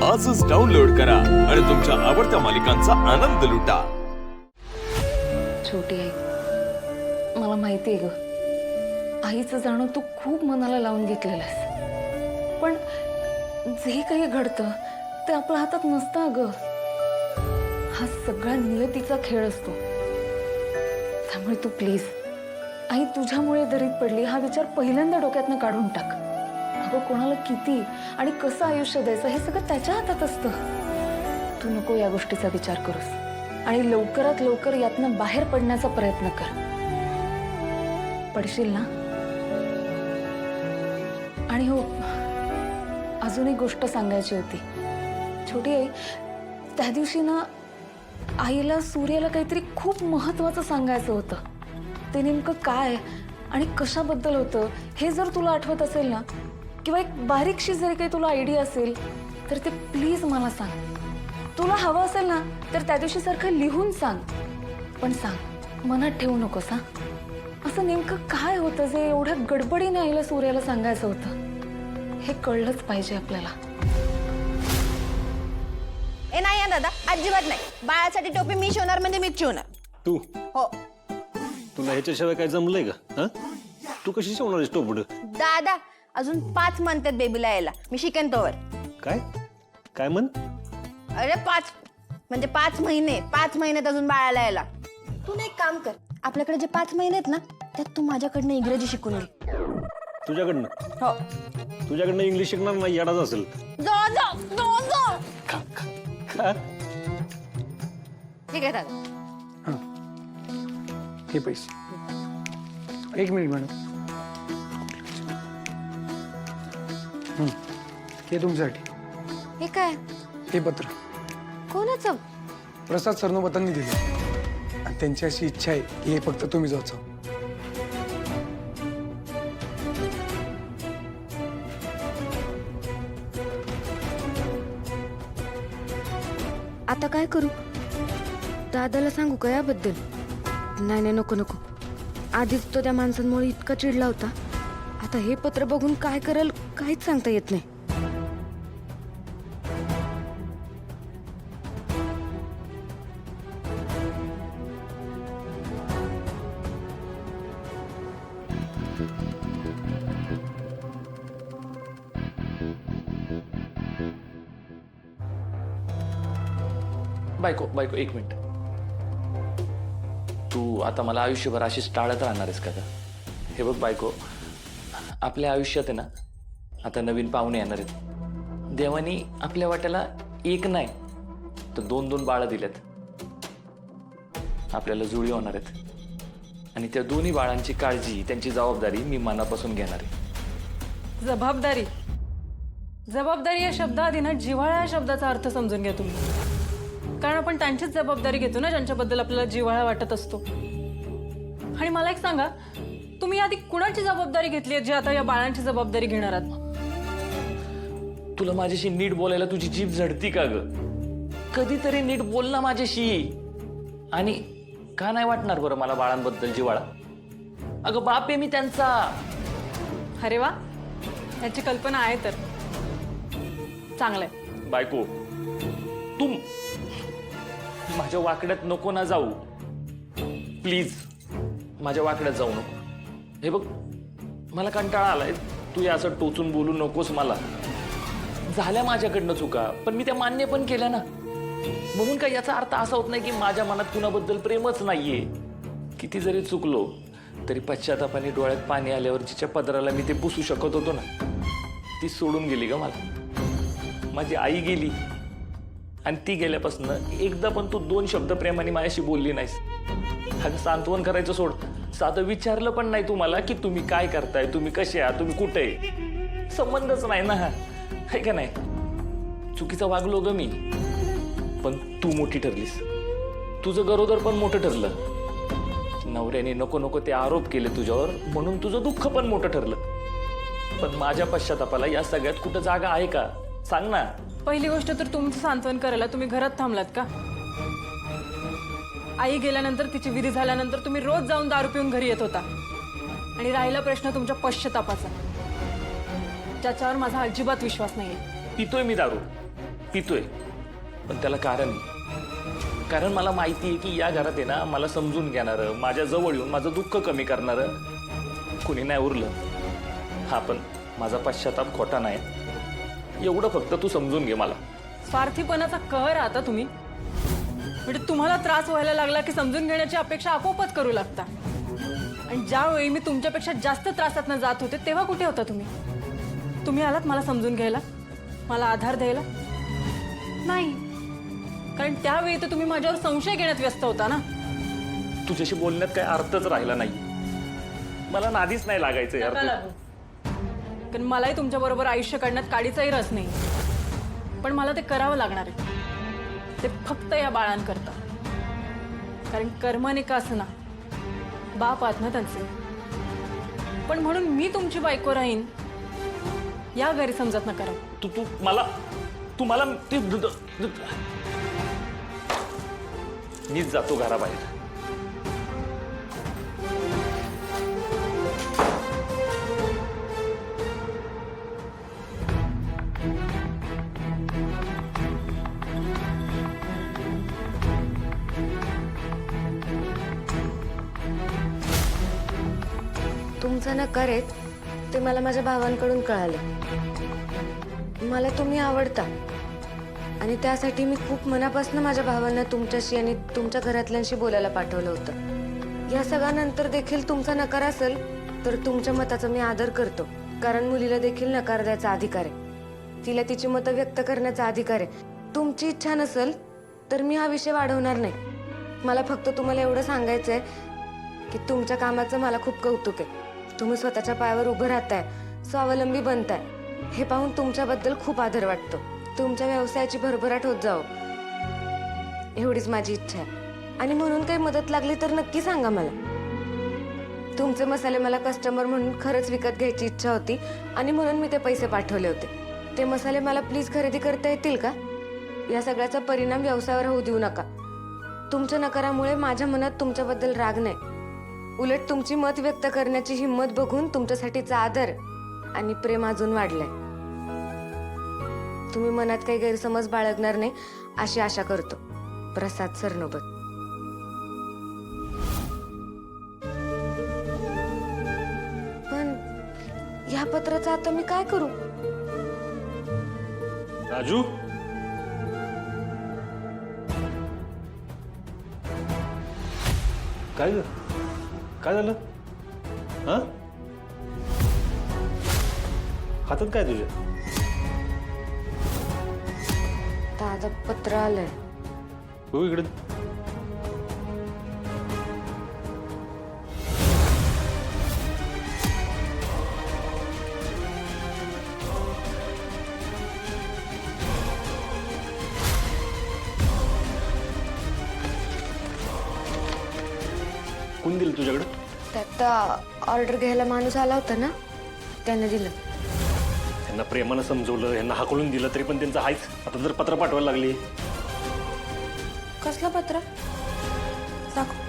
आजच डाउनलोड करा आणि तुमच्या आवडत्या मालिकांचा आनंद लुटा। छोटी आई, मला माहिती आहे ग, आईचं जाणं तू खूप मनाला लावून घेतलेलं आहेस, पण जे काही घडतं ते आपल्या हातात नसतं अगं। हा सगळा नियतीचा खेळ असतो, त्यामुळे तू प्लीज, आई तुझ्यामुळे दरीत पडली हा विचार पहिल्यांदा डोक्यातनं काढून टाक। अगं कोणाला किती आणि कसं आयुष्य द्यायचं हे सगळं त्याच्या हातात असतं। तू नको या गोष्टीचा विचार करूस आणि लवकरात लवकर यातनं बाहेर पडण्याचा प्रयत्न कर। पडशील ना? आणि हो, अजून एक गोष्ट सांगायची होती छोटी आई। त्या दिवशी ना आईला सूर्याला काहीतरी खूप महत्त्वाचं सांगायचं होतं। ते नेमकं काय आणि कशाबद्दल होतं हे जर तुला आठवत असेल ना, किंवा एक बारीकशी जरी काही तुला आयडिया असेल तर ते प्लीज मला सांग। तुला हवं असेल ना तर त्या दिवशी सारखं लिहून सांग, पण सांग, मनात ठेवू नकोस हा। असं नेमकं काय होतं जे एवढ्या गडबडीने आईला सूर्याला सांगायचं होतं हे कळलंच पाहिजे आपल्याला। ए नाही दादा, अजिबात नाही। बाळासाठी टोपी मी शिवणार म्हणजे मीच शिवणार। तू हो तुला ह्याच्याशिवाय काय जमलंय का? तू कशी शिवणार टोपड? दादा, अजून 5 मंथ आहेत बेबीला यायला, मी शिकेन तोवर। काय काय म्हण? अरे 5 म्हणजे 5 महिने, 5 महिन्यात अजून बाळाला यायला। तू ना एक काम कर, आपल्याकडे जे 5 महिने आहेत ना त्यात तू माझ्याकडनं इंग्रजी शिकून घे। तुझ्याकडनं? हो, तुझ्याकडनं इंग्लिश शिकणार नाही, येडाच असेल। जा जा जा जा। का? ठीक आहे दादा। हे पैसे, 1 मिनिट मॅडम। हे तुमच्यासाठी। हे काय? हे पत्र कोणाचं? प्रसाद सरनोबतांनी दिले आणि त्यांची अशी इच्छा आहे की हे फक्त तुम्हीच वाचा। आता काय करू? दादाला सांगू का याबद्दल? नाही नाही, नको नको। आधीच तो त्या माणसांमुळे इतका चिडला होता, आता हे पत्र बघून काय करेल काहीच सांगता येत नाही। बायको बायको, 1 मिनिट। तू आता मला आयुष्यभर अशीच टाळत राहणार आहेस का? हे बघ बायको, आपल्या आयुष्यात आहे ना आता नवीन पाहुणे येणार आहेत। देवानी आपल्या वाट्याला 1 नाही तर 2-2 बाळं दिलेत। आपल्याला जुळी होणार आहेत आणि त्या दोन्ही बाळांची काळजी, त्यांची जबाबदारी मी मनापासून घेणार आहे। जबाबदारी जबाबदारी या शब्दाआधी ना जिव्हाळा या शब्दाचा अर्थ समजून घ्या तुम्ही, कारण आपण त्यांचीच जबाबदारी घेतो ना ज्यांच्याबद्दल आपल्याला जिव्हाळा वाटत असतो। आणि मला एक सांगा, तुम्ही आधी कुणाची जबाबदारी घेतली आहे जी आता या बाळांची जबाबदारी घेणार आहात? तुला माझ्याशी नीट बोलायला तुझी जीभ झडती का ग? कधीतरी नीट बोल ना माझ्याशी। आणि का नाही वाटणार बरं मला बाळांबद्दल जिव्हाळा? अगं बाप आहे मी त्यांचा। अरे वा, याची कल्पना आहे तर चांगलंय। बायको, तू माझ्या वाकड्यात नको ना जाऊ, प्लीज माझ्या वाकड्यात जाऊ नको। हे बघ, मला कंटाळा आलाय, तू या असं टोचून बोलू नकोस मला। झाल्या माझ्याकडनं चुका, पण मी त्या मान्य पण केल्या ना, म्हणून काय याचा अर्थ असा होत नाही की माझ्या मनात कुणाबद्दल प्रेमच नाहीये। किती जरी चुकलो तरी पश्चातापाने डोळ्यात पाणी आल्यावर जिच्या पदराला मी ते पुसू शकत होतो ना, ती सोडून गेली ग मला। माझी आई गेली आणि ती गेल्यापासून एकदा पण तू 2 शब्द प्रेमाने माझ्याशी बोलली नाहीस। अगं सांत्वन करायचं सोड, साधं विचारलं पण नाही तू मला की तुम्ही काय करताय, तुम्ही कसे आहात, तुम्ही कुठे आहे। संबंधच नाही ना, है का नाही? चुकीचं वागलो ग मी, पण तू मोठी ठरलीस। तुझं गरोदर पण मोठं ठरलं। नवऱ्याने नको नको ते आरोप केले तुझ्यावर, म्हणून तुझं दुःख पण मोठं ठरलं। पण माझ्या पश्चातापाला या सगळ्यात कुठं जागा आहे का? सांग ना। पहिली गोष्ट तर तुमचं सांत्वन करायला तुम्ही घरात थांबलात का? आई गेल्यानंतर, तिची विधी झाल्यानंतर तुम्ही रोज जाऊन दारू पिऊन घरी येत होता। आणि राहिला प्रश्न तुमच्या पश्चातापाचा, ज्याच्यावर माझा अजिबात विश्वास नाहीये। पितोय मी दारू, पितोय, पण त्याला कारण आहे. कारण मला माहिती आहे की या घरात आहे ना मला समजून घेणारं, माझ्या जवळ येऊन माझं दुःख कमी करणारं कुणी नाही उरलं. हा पण माझा पश्चाताप खोटा नाही, एवढं फक्त तू समजून घे मला. स्वार्थीपणाचा कहर आता तुम्ही, म्हणजे तुम्हाला त्रास व्हायला लागला की समजून घेण्याची अपेक्षा आपोआपच करू लागता. आणि ज्यावेळी मी तुमच्यापेक्षा जास्त त्रासातनं जात होते तेव्हा कुठे होता तुम्ही? तुम्ही आलात मला समजून घ्यायला, मला आधार द्यायला? नाही, कारण त्यावेळी तर तुम्ही माझ्यावर संशय घेण्यात व्यस्त होता ना. तुझ्याशी बोलण्यात काही अर्थच राहिला नाही. मला नादीच नाही लागायचं यार. नका लागू. कारण मलाही तुमच्याबरोबर आयुष्य काढण्यात काडीचाही रस नाही, पण मला ते करावं लागणार आहे. ते फक्त या बाळांकरता. कारण कर्माने का असं ना बाप आहात ना त्यांचे. पण म्हणून मी तुमची बायको राहीन या गैरसमजात न करा. तू मला मीच जातो घराबाहेर. तुमचं नकार आहेत ते मला माझ्या भावांकडून कळाले. मला तुम्ही आवडता आणि त्यासाठी मी खूप मनापासून माझ्या भावांना तुमच्याशी आणि तुमच्या घरातल्यांशी बोलायला पाठवलं होतं. या सगळ्यानंतर देखील तुमचा नकार असेल तर तुमच्या मताचा मी आदर करतो, कारण मुलीला देखील नकार द्यायचा अधिकार आहे. तिला तिची मतं व्यक्त करण्याचा अधिकार आहे. तुमची इच्छा नसेल तर मी हा विषय वाढवणार नाही. मला फक्त तुम्हाला एवढं सांगायचंय की तुमच्या कामाचं मला खूप कौतुक आहे. तुम्ही स्वतःच्या पायावर उभं राहताय, स्वावलंबी बनताय, हे पाहून तुमच्याबद्दल खूप आदर वाटतो. तुमच्या व्यवसायाची भरभराट होत जाओ एवढीच माझी इच्छा आहे. आणि म्हणून काही मदत लागली तर नक्की सांगा मला. तुमचे मसाले मला कस्टमर म्हणून खरंच विकत घ्यायची इच्छा होती आणि म्हणून मी ते पैसे पाठवले होते. ते मसाले मला प्लीज खरेदी करता येतील का? या सगळ्याचा परिणाम व्यवसायावर होऊ देऊ नका. तुमच्या नकारामुळे माझ्या मनात तुमच्याबद्दल राग नाही, उलट तुमची मत व्यक्त करण्याची हिंमत बघून तुमच्यासाठीचा आदर आणि प्रेम अजून वाढलंय. तुम्ही मनात काही गैरसमज बाळगणार नाही अशी आशा करतो. प्रसाद सरनोबत. पण या पत्राचं आता मी काय करू? राजू, काय ग? काय झालं? हा, हातात काय तुझ्या? दादा पत्र आलंय. हो इकडे. कोण दिलं तुझ्याकडे? त्यात ऑर्डर घ्यायला माणूस आला होता ना, त्याने दिलं. त्यांना प्रेमानं समजवलं, यांना हाकलून दिलं तरी पण त्यांचं आहेच. आता जर पत्र पाठवायला लागली. कसलं पत्र? दाखव.